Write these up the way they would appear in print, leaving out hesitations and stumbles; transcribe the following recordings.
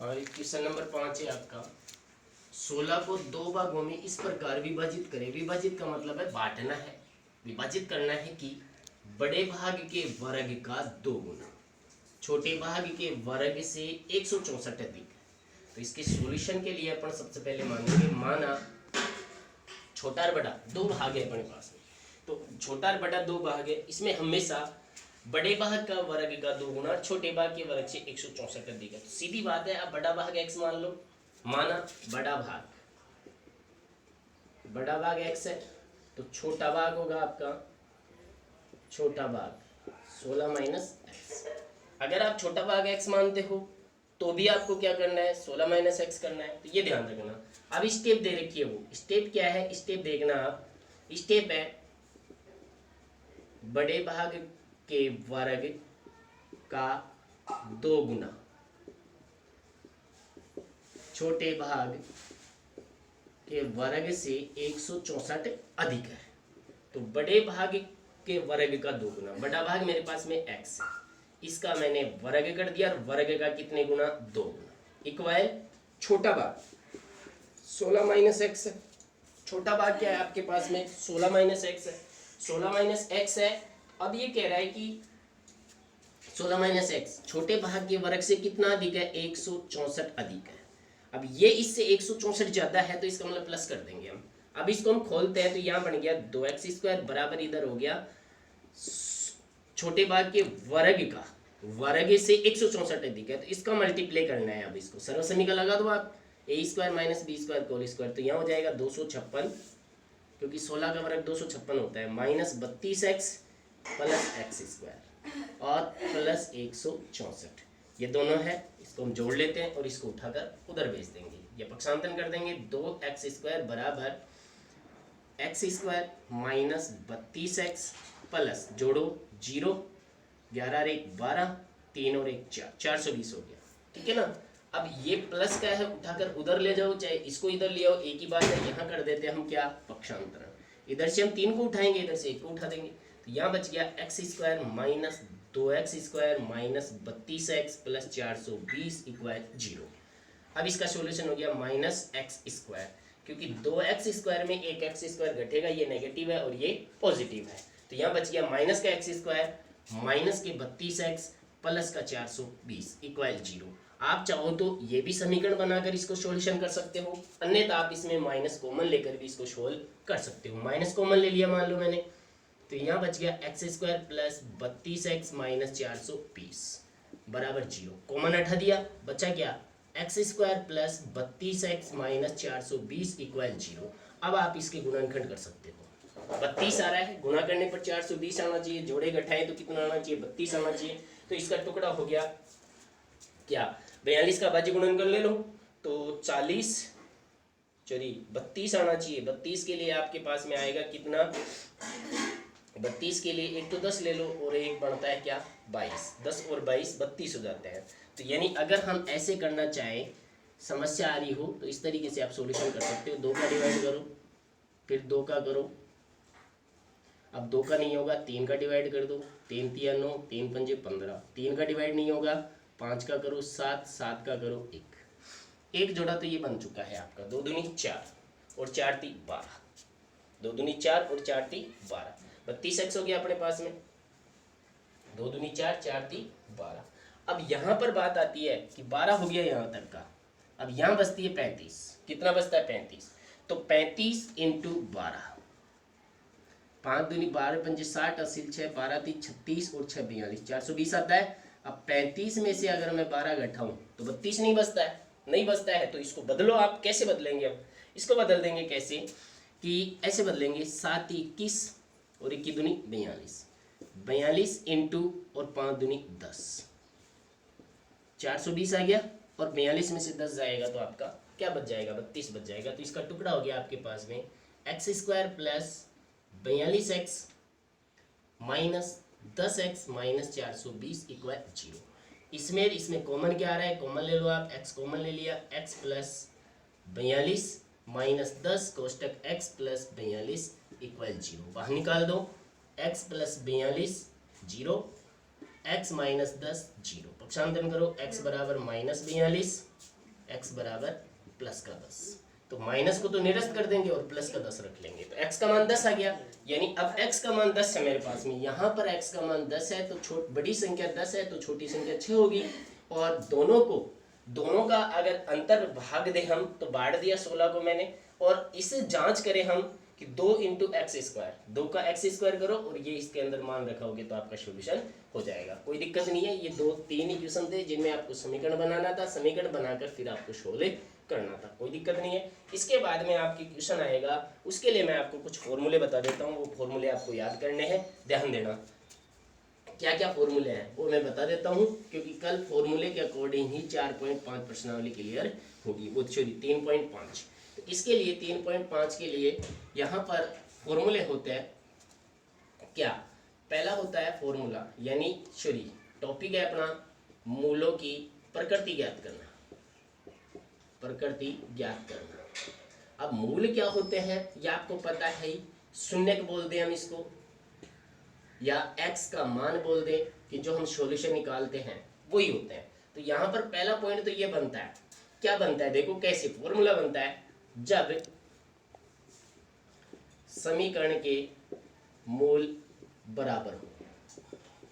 हाँ, question number 5 है आपका। 16 को दो भागों में इस प्रकार विभाजित करें। विभाजित का मतलब है बांटना है। विभाजित करना है कि बड़े भाग के वर्ग का 2 गुना छोटे भाग के वर्ग से 164 अधिक है। तो इसके सॉल्यूशन के लिए अपन सबसे पहले मानेंगे, माना छोटा और बड़ा दो भाग है अपने पास में, तो छोटा और बड़ा दो भाग है, इसमें हमेशा बड़े भाग का वर्ग का 2 गुना छोटे भाग के वर्ग से 164 अधिक है। तो सीधी बात है, आप बड़ा भाग x मान लो। माना बड़ा भाग x है, तो छोटा भाग होगा आपका छोटा भाग 16 माइनस एक्स। अगर आप छोटा भाग x मानते हो तो भी आपको क्या करना है, 16 माइनस एक्स करना है। तो ये ध्यान रखना। अब स्टेप दे रखी है, वो स्टेप क्या है, स्टेप देखना आप। स्टेप है बड़े भाग के वर्ग का 2 गुना छोटे भाग के वर्ग से 164 अधिक है। तो बड़े भाग के वर्ग का 2 गुना, बड़ा भाग मेरे पास में x है, इसका मैंने वर्ग कर दिया और वर्ग का कितने गुना, 2 गुना, इक्वल छोटा भाग 16 माइनस एक्स है। छोटा भाग क्या है आपके पास में, 16 माइनस एक्स है। 16 माइनस एक्स है। अब ये कह रहा है कि 16 माइनस एक्स छोटे भाग के वर्ग से कितना अधिक है, 164 अधिक है। अब ये इससे 164 ज्यादा है, तो इसका मतलब प्लस कर देंगे हम। अब इसको हम खोलते हैं, तो यहाँ बन गया 2x² बराबर इधर हो गया छोटे भाग के वर्ग से 164 अधिक है, तो इसका मल्टीप्लाई करना है। अब इसको सर्वसमी का लगा दो आप, a² minus b² whole square, तो यहाँ हो जाएगा 256, क्योंकि 16 का वर्ग 256 होता है, माइनस 32x प्लस x² और प्लस 164, ये दोनों है। इसको हम जोड़ लेते हैं और इसको उठाकर उधर भेज देंगे, ये पक्षांतन कर देंगे। 2x² बराबर x² माइनस 32x प्लस जोड़ो 0, 11 और 1 12, 3 और 1 4, 420 हो गया, ठीक है ना। अब ये प्लस का है, उठाकर उधर ले जाओ, चाहे इसको इधर ले आओ, एक ही बात है। यहाँ कर देते हैं हम क्या, पक्षांतरण। इधर से हम 3 को उठाएंगे, इधर से 1 को उठा देंगे, तो यहाँ बच गया x² minus 2x² minus 32x plus 420 equal 0। अब इसका सॉल्यूशन हो गया माइनस x², क्योंकि 2x² में एक x² घटेगा, ये नेगेटिव है और ये पॉजिटिव है, तो यहाँ बच गया माइनस का x² माइनस के 32x प्लस का 420 इक्वल 0। आप चाहो तो ये भी समीकरण बनाकर इसको सॉल्यूशन कर सकते हो, अन्यथा आप इसमें माइनस कॉमन लेकर भी इसको सोल्व कर सकते हो। माइनस कॉमन ले लिया मान लो मैंने, तो यहाँ बच गया x² प्लस 32x माइनस 420 बराबर 0। कॉमन हटा दिया, बचा क्या, x² plus 32x minus 420 equal 0। अब आप इसके गुणनखंड कर सकते हो। 32 आ रहा है, गुणा करने पर 420 आना चाहिए, जोड़े घटाए तो कितना आना चाहिए, 32 आना चाहिए। तो इसका टुकड़ा हो गया क्या, 42 का भाज्य गुणनखंड ले लो, तो 32 आना चाहिए। 32 के लिए आपके पास में आएगा कितना, 32 के लिए एक तो 10 ले लो और एक बढ़ता है क्या, 22, 10 और 22 32 हो जाते हैं। तो यानी अगर हम ऐसे करना चाहें, समस्या आ रही हो, तो इस तरीके से आप सॉल्यूशन कर सकते हो। 2 का डिवाइड करो, फिर 2 का करो, अब 2 का नहीं होगा 3 का डिवाइड कर दो, 3 3 9, 3 5 15, 3 का डिवाइड नहीं होगा, 5 का करो 7, 7 का करो 1 जोड़ा, तो ये बन चुका है आपका 2 दूनी 4 और 4 3 12, 2 दूनी 4 और 4 3 12, 32x हो गया अपने पास में, 2 दूनी 4, 4 3 12। अब यहाँ पर बात आती है कि 12 हो गया यहाँ तक का, अब यहाँ बचती है 35, कितना बचता है 35, तो 35 इंटू 12, 5 दूनी 12 पंजे 60, 80 6 12 3 36 और 6 42, 420 आता है। अब 35 में से अगर मैं 12 घटाऊं तो 32 नहीं बचता है, नहीं बचता है, तो इसको बदलो आप। कैसे बदलेंगे, अब इसको बदल देंगे कैसे, कि ऐसे बदलेंगे 7 21 और 1 दूनी 42, 42 इंटू और 5 दूनी 10, 420 आ गया, और 42 में से 10 जाएगा तो आपका क्या बच जाएगा, 32 बच जाएगा। तो इसका टुकड़ा हो गया आपके पास में x² plus 42x minus 10x minus 420 equal 0। इसमें कॉमन क्या आ रहा है, कॉमन ले लो आप, x कॉमन ले लिया, x plus 42 minus 10 कोष्टक x plus 42 equal 0, बाहर निकाल दो, x प्लस 42 0, x माइनस 10 0, पक्षांतरण करो, x बराबर माइनस 42 x बराबर प्लस का 10। तो माइनस को तो निरस्त कर देंगे और प्लस का 10 रख लेंगे, तो x का मान 10 आ गया। यानी अब x का मान 10 है मेरे पास में, यहाँ पर x का मान 10 है तो बड़ी संख्या 10 है तो छोटी संख्या 6 होगी। और दोनों का अगर अंतर भाग दे हम तो बांट दिया 16 को मैंने, और इसे जांच करें हम कि 2 इंटू एक्स स्क्वायर, 2 का एक्स स्क्वायर करो और ये इसके अंदर मान रखोगे तो आपका सोल्यूशन हो जाएगा। कोई दिक्कत नहीं है। ये 2-3 इक्वेशन थे जिनमें आपको समीकरण बनाना था, समीकरण बनाकर फिर आपको सोल्व करना था, कोई दिक्कत नहीं है। इसके बाद में आपकी क्वेश्चन आएगा, उसके लिए मैं आपको कुछ फॉर्मूले बता देता हूँ, वो फॉर्मूले आपको याद करने हैं, ध्यान देना। क्या क्या फॉर्मूले हैं वो मैं बता देता हूँ, क्योंकि कल फॉर्मूले के अकॉर्डिंग ही 4.5 प्रश्नावली क्लियर होगी, वो सॉरी 3.5। तो इसके लिए 3.5 के लिए यहाँ पर फॉर्मूले होते हैं क्या, पहला होता है फॉर्मूला यानी सॉरी टॉपिक है अपना मूलों की प्रकृति ज्ञात करना, प्रकृति ज्ञात करना। अब मूल क्या होते हैं ये आपको पता है ही, शून्य बोल दें हम इसको, या x का मान बोल दें कि जो हम सॉल्यूशन निकालते हैं वही होते हैं। तो यहाँ पर पहला पॉइंट तो ये बनता है, क्या बनता है देखो कैसे फॉर्मूला बनता है, जब समीकरण के मूल बराबर हो।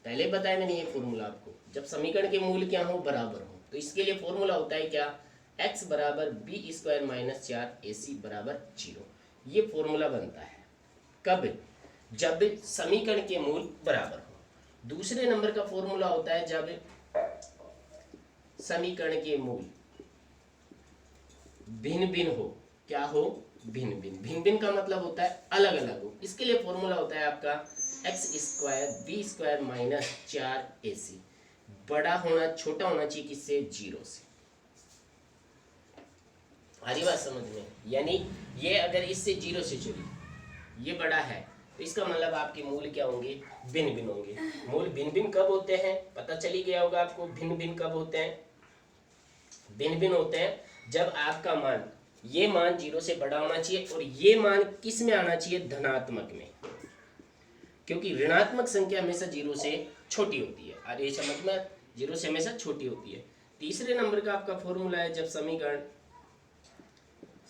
पहले बताया मैंने ये फॉर्मूला आपको, जब समीकरण के मूल क्या हो, बराबर हो। तो इसके लिए फॉर्मूला होता है क्या, x बराबर बी स्क्वायर माइनस 4ac बराबर 0। ये फॉर्मूला बनता है कब, जब समीकरण के मूल बराबर हो। दूसरे नंबर का फॉर्मूला होता है जब समीकरण के मूल भिन्न भिन्न हो। क्या हो, भिन्न भिन्न। भिन्न भिन्न का मतलब होता है अलग अलग हो। इसके लिए फॉर्मूला होता है आपका X square B square minus 4ac, बड़ा होना छोटा होना चाहिए किससे, 0 से। आ रही बात समझ में, यानी ये अगर इससे 0 से चली, ये बड़ा है तो इसका मतलब आपके मूल क्या होंगे, भिन्न भिन्न होंगे। मूल भिन्न भिन्न कब होते हैं, पता चली गया होगा आपको, भिन्न भिन्न कब होते हैं, भिन्न भिन्न होते हैं जब आपका मान, ये मान 0 से बड़ा होना चाहिए और ये मान किस में आना चाहिए, धनात्मक में, क्योंकि ऋणात्मक संख्या हमेशा 0 से छोटी होती है। अरे समझ में, 0 से हमेशा छोटी होती है। तीसरे नंबर का आपका फॉर्मूला है जब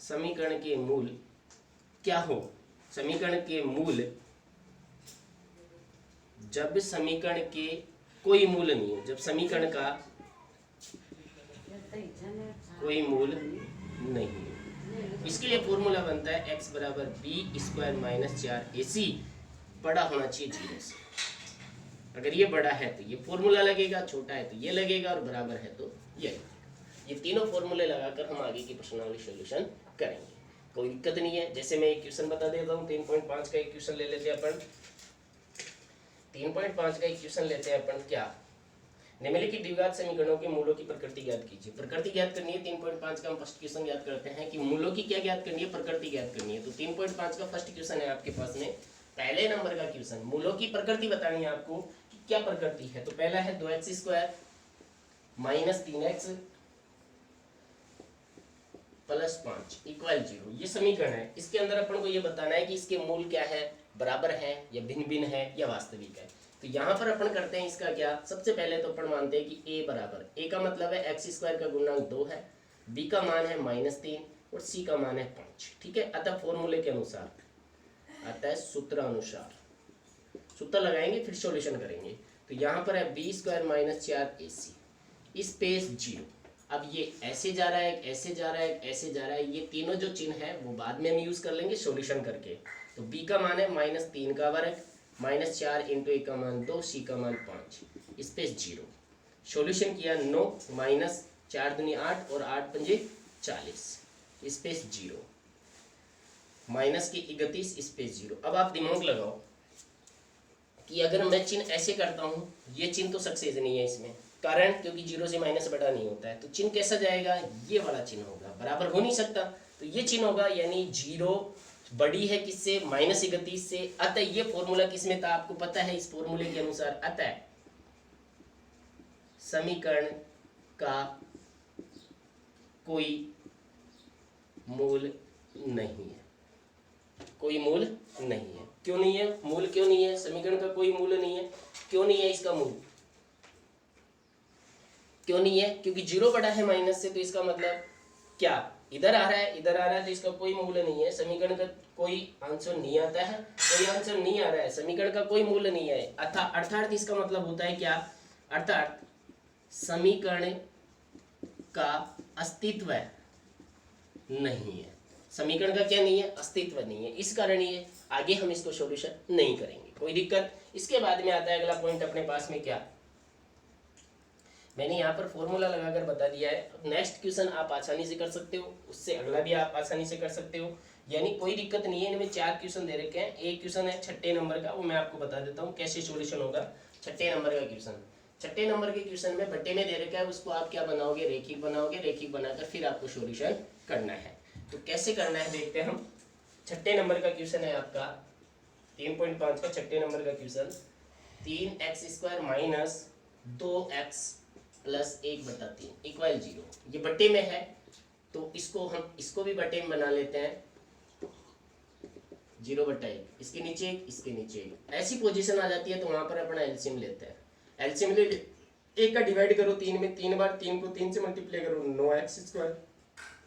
समीकरण के मूल क्या हो, समीकरण के मूल, जब समीकरण के कोई मूल नहीं हो, जब समीकरण का कोई मूल नहीं है। इसके लिए फॉर्मूला बनता है x बराबर बी स्क्वायर माइनस 4ac, बड़ा होना चाहिए 0 से। अगर ये बड़ा है तो ये फॉर्मूला लगेगा, छोटा है तो ये लगेगा और बराबर है तो ये लगेगा। ये तीनों फॉर्मूले लगाकर हम आगे की प्रश्नावली सॉल्यूशन करेंगे, कोई दिक्कत नहीं है। जैसे मैं एक क्वेश्चन बता देता हूँ, 3.5 का एक क्वेश्चन ले लेते हैं अपन। 3.5 का एक क्वेश्चन लेते हैं अपन, क्या, निम्नलिखित द्विघात समीकरणों के मूलों की प्रकृति ज्ञात कीजिए। प्रकृति ज्ञात करनी है। 3.5 का हम फर्स्ट क्वेश्चन याद करते हैं कि मूलों की क्या ज्ञात करनी है, प्रकृति ज्ञात करनी है। तो 3.5 का फर्स्ट क्वेश्चन है आपके पास में, पहले नंबर का क्वेश्चन, मूलों की प्रकृति बतानी है आपको कि क्या प्रकृति है। तो पहला है 2x square minus 3x plus 5 equal 0। ये समीकरण है, इसके अंदर अपन को ये बताना है कि इसके मूल क्या है, बराबर है या भिन्न भिन्न है या वास्तविक है। तो यहाँ पर अपन करते हैं इसका क्या, सबसे पहले तो अपन मानते हैं कि a बराबर, a का मतलब है एक्स स्क्वायर का गुणांक 2 है, b का मान है -3 और c का मान है 5। ठीक है, अतः फॉर्मूले के अनुसार, अतः सूत्र अनुसार, सूत्र लगाएंगे फिर सॉल्यूशन करेंगे। तो यहाँ पर है B square minus 4ac space 0। अब ये ऐसे जा रहा है, ऐसे जा रहा है, ऐसे जा रहा है, ये तीनों जो चिन्ह है वो बाद में हम यूज कर लेंगे सॉल्यूशन करके। तो b का मान है -3 का वर्ग, -4 इंटू a का मान 2, c का मान 5 स्पेस 0। सॉल्यूशन किया 9 -4 दूनी 8 और 8 पंजे 40 स्पेस 0, माइनस की 31 स्पेस 0। अब आप दिमाग लगाओ कि अगर मैं चिन्ह ऐसे करता हूँ, ये चिन्ह तो सक्सेस नहीं है इसमें, कारण क्योंकि 0 से माइनस बड़ा नहीं होता है। तो चिन्ह कैसा जाएगा, ये वाला चिन्ह होगा, बराबर हो नहीं सकता, तो ये चिन्ह होगा, यानी 0 बड़ी है किससे, -31 से। अतः ये फॉर्मूला किसमें था आपको पता है, इस फॉर्मूले के अनुसार, अतः समीकरण का कोई मूल नहीं है, कोई मूल नहीं है। क्यों नहीं है, मूल क्यों नहीं है, समीकरण का कोई मूल नहीं है, क्यों नहीं है इसका मूल, क्यों नहीं है, क्योंकि 0 बड़ा है माइनस से, तो इसका मतलब क्या इधर आ रहा है, इधर आ रहा है, तो इसका कोई मूल्य नहीं है, समीकरण का कोई आंसर नहीं आता है, कोई आंसर नहीं आ रहा है, समीकरण का कोई मूल्य नहीं है, अर्थात इसका मतलब होता है क्या, अर्थात समीकरण का अस्तित्व नहीं है, समीकरण का क्या नहीं है, अस्तित्व नहीं है, इस कारण ये आगे हम इसको सॉल्यूशन नहीं करेंगे, कोई दिक्कत। इसके बाद में आता है अगला पॉइंट अपने पास में, क्या मैंने यहाँ पर फॉर्मूला लगाकर बता दिया है, नेक्स्ट क्वेश्चन आप आसानी से कर सकते हो, उससे अगला भी आप आसानी से कर सकते हो, यानी कोई दिक्कत नहीं है। इनमें 4 क्वेश्चन दे रखे हैं, एक क्वेश्चन है 6 नंबर का, वो मैं आपको बता देता हूँ कैसे सॉल्यूशन होगा। 6 नंबर का क्वेश्चन, 6 नंबर के क्वेश्चन में बट्टे में दे रखा है, उसको आप क्या बनाओगे, रेखिक बनाओगे, रेखिक बनाकर फिर आपको सॉल्यूशन करना है। तो कैसे करना है देखते हैं हम। 6 नंबर का क्वेश्चन है आपका 3.5 का 6 नंबर का question, 3x² minus 2x plus 1/3 equal 0, ये बट्टे में है, तो इसको भी बट्टे में बना लेते हैं, 0/1, इसके नीचे एक, इसके नीचे एक, ऐसी पोजीशन आ जाती है तो वहां पर अपना एलसीएम लेते हैं, एलसीएम ले एक का डिवाइड करो 3 में, 3 बार 3 को 3 से मल्टीप्लाई करो, 9x²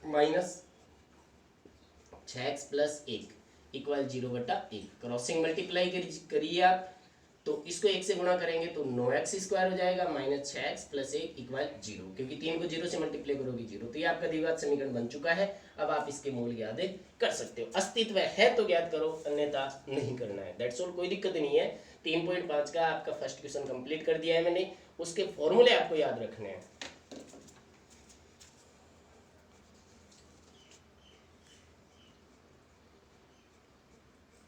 minus 6x plus 1 equal 0/1, crossing multiply करिए आप, तो इसको 1 से गुणा करेंगे तो 9x² हो जाएगा माइनस 6x प्लस 1 इक्वल 0, क्योंकि 3 को 0 से मल्टीप्लाई करोगे 0, तो ये आपका द्विघात समीकरण बन चुका है। अब आप इसके मूल ज्ञात कर सकते हो, अस्तित्व है तो ज्ञात करो, अन्यथा नहीं करना है, दैट्स ऑल, कोई दिक्कत नहीं है। 3.5 का आपका फर्स्ट क्वेश्चन कंप्लीट कर दिया है मैंने, उसके फॉर्मूले आपको याद रखने हैं।